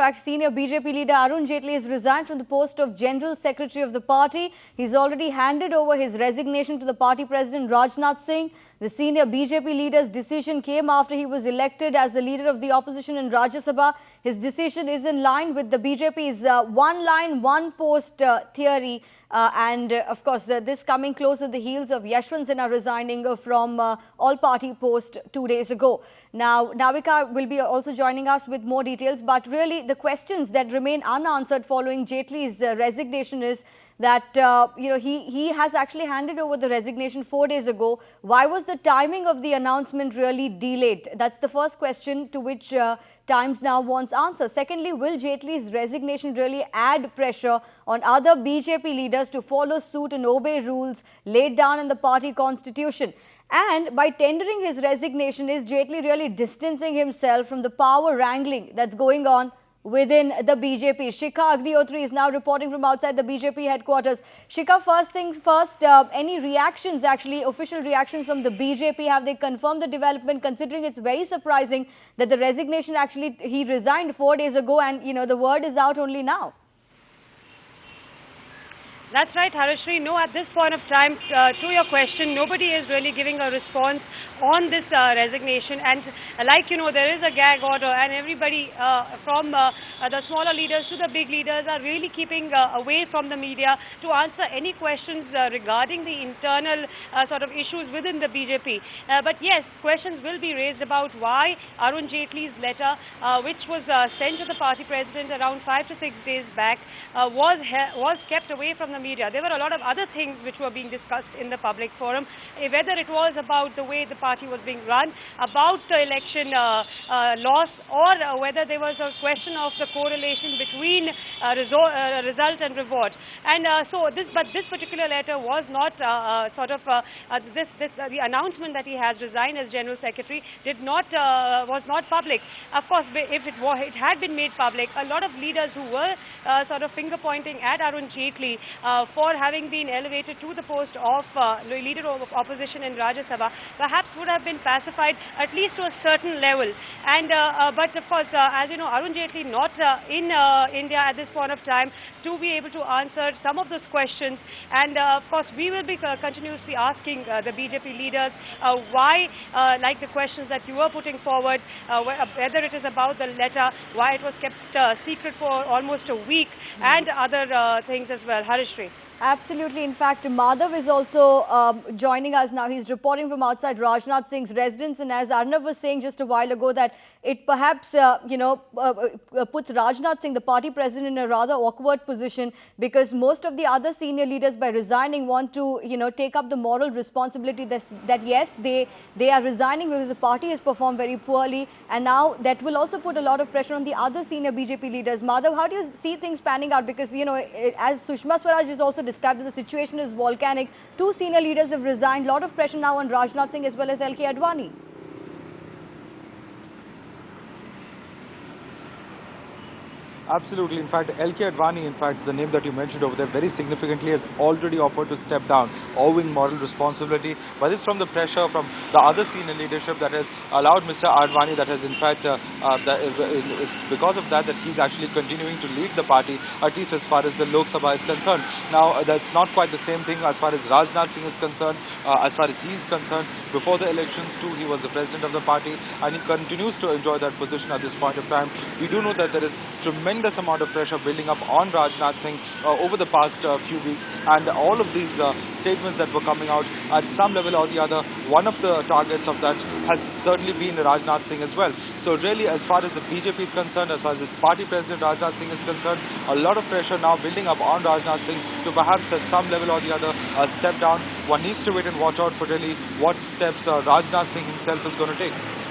In fact, senior BJP leader Arun Jaitley has resigned from the post of General Secretary of the party. He's already handed over his resignation to the party president Rajnath Singh. The senior BJP leader's decision came after he was elected as the leader of the opposition in Rajya Sabha. His decision is in line with the BJP's one line, one post theory. Of course, this coming close at the heels of Yashwant Sinha resigning from all-party post 2 days ago. Now, Navika will be also joining us with more details, but really the questions that remain unanswered following Jaitley's resignation is that, he has actually handed over the resignation 4 days ago. Why was the timing of the announcement really delayed? That's the first question to which Times Now wants answers. Secondly, will Jaitley's resignation really add pressure on other BJP leaders to follow suit and obey rules laid down in the party constitution? And by tendering his resignation, is Jaitley really distancing himself from the power wrangling that's going on within the BJP? Shikha Agnihotri is now reporting from outside the BJP headquarters. Shikha, first things first, any reactions, actually, official reactions from the BJP? Have they confirmed the development, considering it's very surprising that the resignation actually, he resigned 4 days ago and, the word is out only now? That's right, Harishri. No, at this point of time, to your question, nobody is really giving a response on this resignation. And there is a gag order, and everybody from the smaller leaders to the big leaders are really keeping away from the media to answer any questions regarding the internal sort of issues within the BJP. But yes, questions will be raised about why Arun Jaitley's letter, which was sent to the party president around 5 to 6 days back, was kept away from the media. There were a lot of other things which were being discussed in the public forum, whether it was about the way the party was being run, about the election loss, or whether there was a question of the correlation between result and reward. And this particular letter was not the announcement that he has resigned as General Secretary was not public. Of course, if it had been made public, a lot of leaders who were finger pointing at Arun Jaitley for having been elevated to the post of leader of opposition in Rajya Sabha, perhaps would have been pacified at least to a certain level. And but of course, as you know, Arun Jaitley not in India at this point of time to be able to answer some of those questions. And of course, we will be continuously asking the BJP leaders why, like the questions that you were putting forward, whether it is about the letter, why it was kept secret for almost a week, and other things as well. Harishri. Absolutely. In fact, Madhav is also joining us now. He's reporting from outside Rajnath Singh's residence. And as Arnav was saying just a while ago, that it perhaps, puts Rajnath Singh, the party president, in a rather awkward position, because most of the other senior leaders, by resigning, want to, take up the moral responsibility that yes, they are resigning because the party has performed very poorly. And now that will also put a lot of pressure on the other senior BJP leaders. Madhav, how do you see things panning out? Because, as Sushma Swaraj is also described, that the situation is volcanic. Two senior leaders have resigned. A lot of pressure now on Rajnath Singh as well as L.K. Advani. Absolutely. In fact, L.K. Advani, the name that you mentioned over there, very significantly has already offered to step down, owing moral responsibility. But it's from the pressure from the other senior leadership that has allowed Mr. Advani, that has in fact, it's because of that he's actually continuing to lead the party, at least as far as the Lok Sabha is concerned. Now, that's not quite the same thing as far as Rajnath Singh is concerned. As far as he is concerned, before the elections too, he was the president of the party, and he continues to enjoy that position at this point of time. We do know that there is tremendous amount of pressure building up on Rajnath Singh over the past few weeks, and all of these statements that were coming out at some level or the other, one of the targets of that has certainly been Rajnath Singh as well. So really, as far as the BJP is concerned, as far as its party president Rajnath Singh is concerned, a lot of pressure now building up on Rajnath Singh to perhaps at some level or the other step down. One needs to wait and watch out for really what steps Rajnath Singh himself is going to take.